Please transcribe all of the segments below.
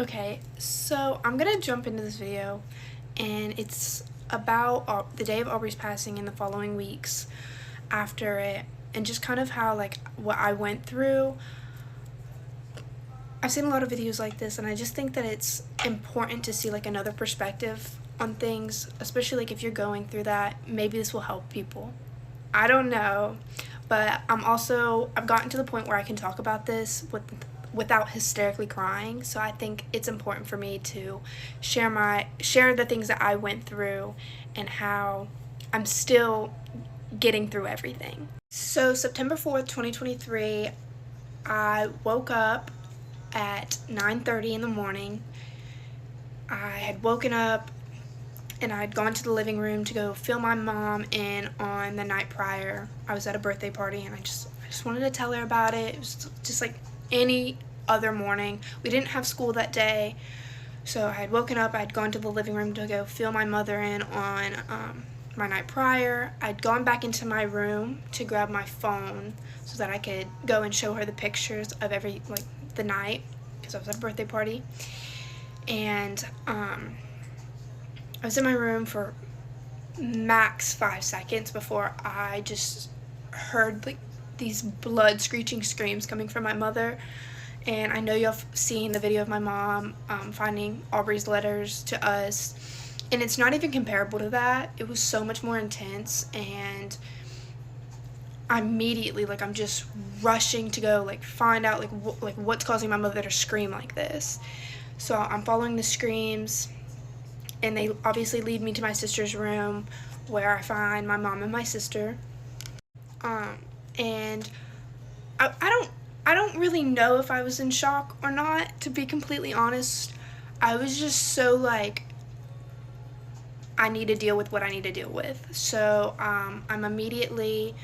Okay, so I'm gonna jump into this video, and it's about the day of Aubrey's passing and the following weeks after it, and just kind of how, like, what I went through. I've seen a lot of videos like this, and I just think that it's important to see, like, another perspective on things, especially, like, if you're going through that. Maybe this will help people. I don't know, but I've gotten to the point where I can talk about this without hysterically crying. So I think it's important for me to share the things that I went through and how I'm still getting through everything. So September 4th, 2023, I woke up at 9:30 in the morning. I had woken up and I'd gone to the living room to go fill my mom in on the night prior. I was at a birthday party, and I just wanted to tell her about it. It was just like any other morning. We didn't have school that day, so I had woken up, I'd gone to the living room to go fill my mother in on my night prior. I'd gone back into my room to grab my phone so that I could go and show her the pictures of the night, because I was at a birthday party. And I was in my room for max 5 seconds before I just heard like these blood screeching screams coming from my mother. And I know y'all have seen the video of my mom finding Aubrey's letters to us, and it's not even comparable to that. It was so much more intense, and immediately, like, I'm just rushing to go like find out like what's causing my mother to scream like this. So I'm following the screams, and they obviously lead me to my sister's room, where I find my mom and my sister. And I don't really know if I was in shock or not, to be completely honest. I was just so like, I need to deal with what I need to deal with. So I'm immediately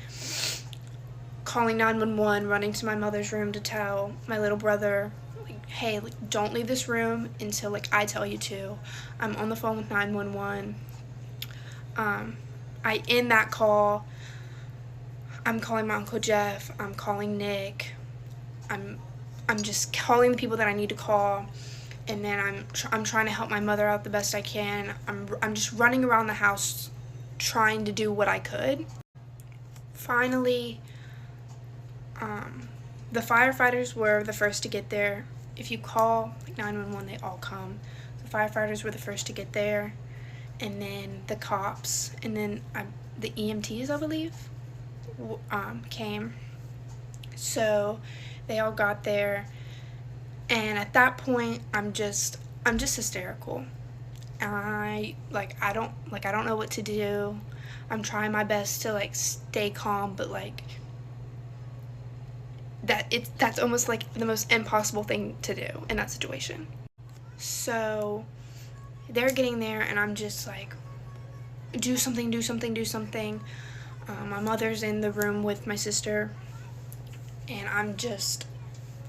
calling 911, running to my mother's room to tell my little brother, like, hey, like, don't leave this room until like I tell you to. I'm on the phone with 911. I end that call. I'm calling my Uncle Jeff. I'm calling Nick. I'm just calling the people that I need to call, and then I'm trying to help my mother out the best I can. I'm just running around the house trying to do what I could. Finally, the firefighters were the first to get there. If you call like 911, they all come. The firefighters were the first to get there, and then the cops, and then the EMTs, I believe, came. So they all got there, and at that point I'm just hysterical. I don't know what to do. I'm trying my best to like stay calm, but like that's almost like the most impossible thing to do in that situation. So they're getting there, and I'm just like, do something. My mother's in the room with my sister, and I'm just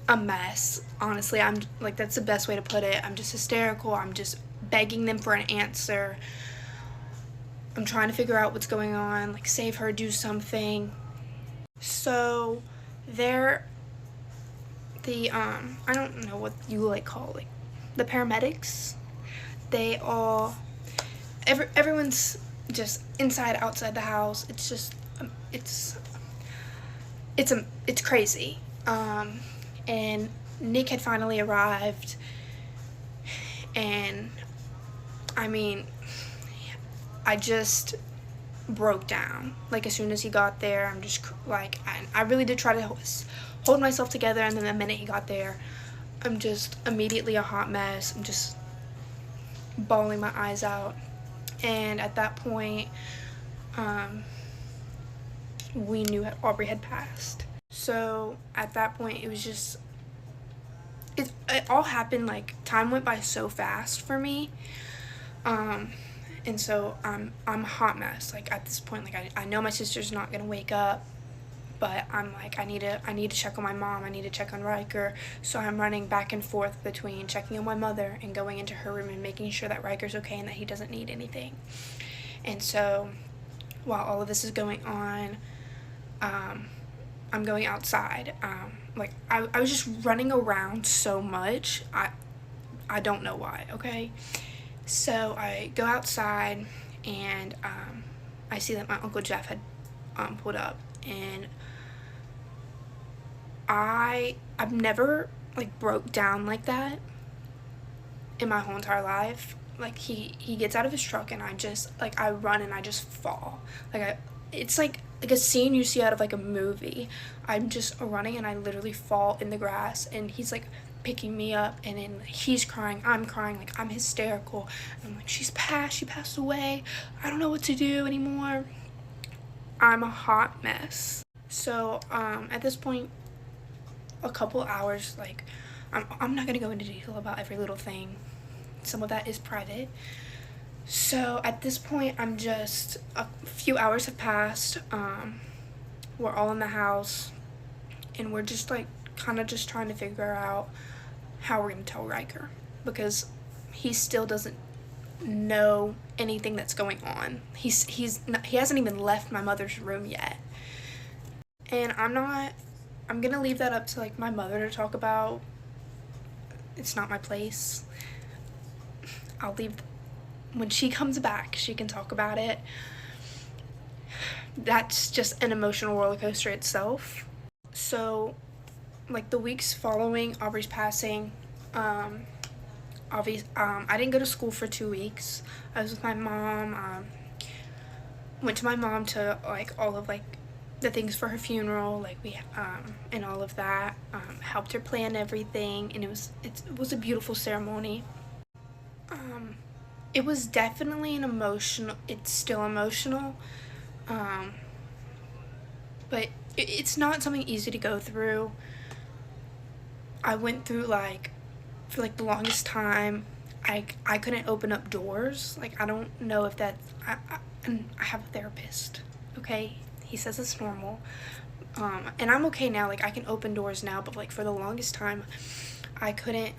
a mess. Honestly, I'm like, that's the best way to put it. I'm just hysterical. I'm just begging them for an answer. I'm trying to figure out what's going on, like save her, do something. So I don't know what you like call like the paramedics. Everyone's just inside, outside the house. It's just it's crazy. And Nick had finally arrived, and I mean, I just broke down. Like, as soon as he got there, I'm just like, I really did try to hold myself together, and then the minute he got there, I'm just immediately a hot mess. I'm just bawling my eyes out. And at that point, we knew Aubrey had passed. So at that point, it was just, it all happened, like, time went by so fast for me. And so I'm a hot mess. Like, at this point, like, I know my sister's not gonna wake up, but I'm like, I need to check on my mom. I need to check on Riker. So I'm running back and forth between checking on my mother and going into her room and making sure that Riker's okay and that he doesn't need anything. And so while all of this is going on, I'm going outside. Like, I was just running around so much. I don't know why, okay? So I go outside, and I see that my Uncle Jeff had pulled up, and I've never like broke down like that in my whole entire life. Like he gets out of his truck, and I run and I just fall. It's like a scene you see out of like a movie. I'm just running and I literally fall in the grass, and he's like picking me up, and then he's crying, I'm crying, like I'm hysterical. I'm like, she passed away. I don't know what to do anymore. I'm a hot mess. So at this point, a couple hours, like I'm not gonna go into detail about every little thing. Some of that is private. So at this point, a few hours have passed. We're all in the house, and we're just like kind of just trying to figure out how we're gonna tell Riker, because he still doesn't know anything that's going on. He hasn't even left my mother's room yet, and I'm gonna leave that up to like my mother to talk about. It's not my place. I'll leave. When she comes back, she can talk about it. That's just an emotional roller coaster itself. So, like the weeks following Aubrey's passing, I didn't go to school for 2 weeks. I was with my mom. Went to my mom to like all of like the things for her funeral, like and all of that. Helped her plan everything, and it was a beautiful ceremony. It was definitely it's still emotional, but it's not something easy to go through. I went through for the longest time, I couldn't open up doors. Like, I don't know if and I have a therapist, okay? He says it's normal. And I'm okay now, like I can open doors now, but like for the longest time, I couldn't,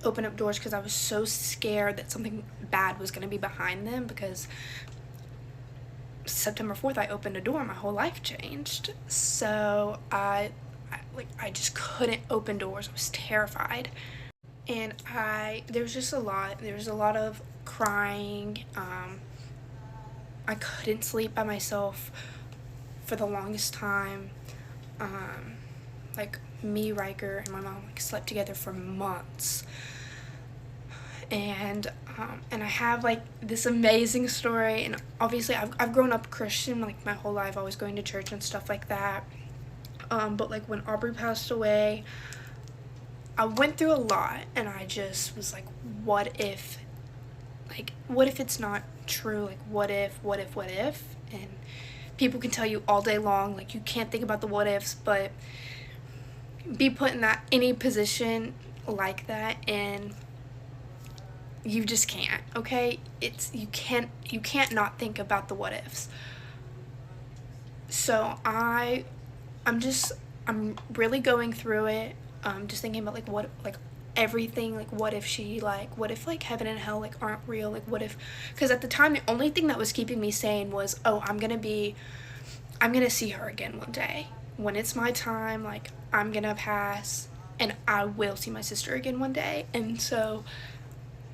open up doors because I was so scared that something bad was going to be behind them, because September 4th I opened a door and my whole life changed. So I just couldn't open doors. I was terrified. And there was a lot of crying. I couldn't sleep by myself for the longest time. Me, Riker, and my mom slept together for months. And I have this amazing story, and obviously I've grown up Christian my whole life, always going to church and stuff like that. But when Aubrey passed away, I went through a lot, and I just was like, what if it's not true? What if? And people can tell you all day long, you can't think about the what ifs, but be put in any position like that, and you just can't, okay? You can't not think about the what ifs. So I'm really going through it, just thinking about everything, what if heaven and hell aren't real, what if, because at the time the only thing that was keeping me sane was, I'm gonna see her again one day when it's my time, I'm gonna pass and I will see my sister again one day. And so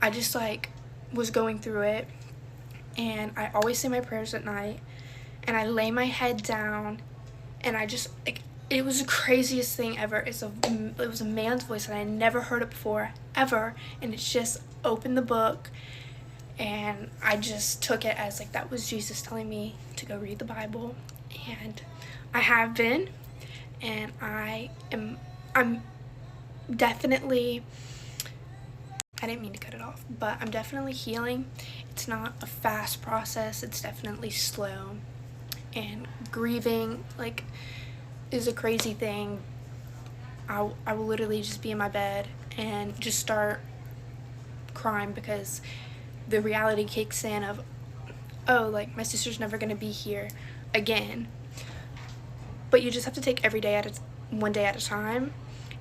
I just was going through it, and I always say my prayers at night, and I lay my head down, and I just it was the craziest thing ever. It was a man's voice, and I never heard it before, ever, and it's just opened the book, and I just took it as that was Jesus telling me to go read the Bible, and I have been, and I'm definitely, I didn't mean to cut it off, but I'm definitely healing. It's not a fast process, it's definitely slow, and grieving is a crazy thing. I will literally just be in my bed and just start crying, because the reality kicks in of, my sister's never gonna be here again. But you just have to take every day one day at a time,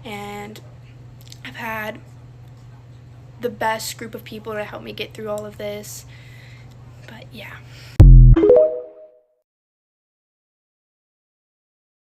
and I've had the best group of people to help me get through all of this. But yeah.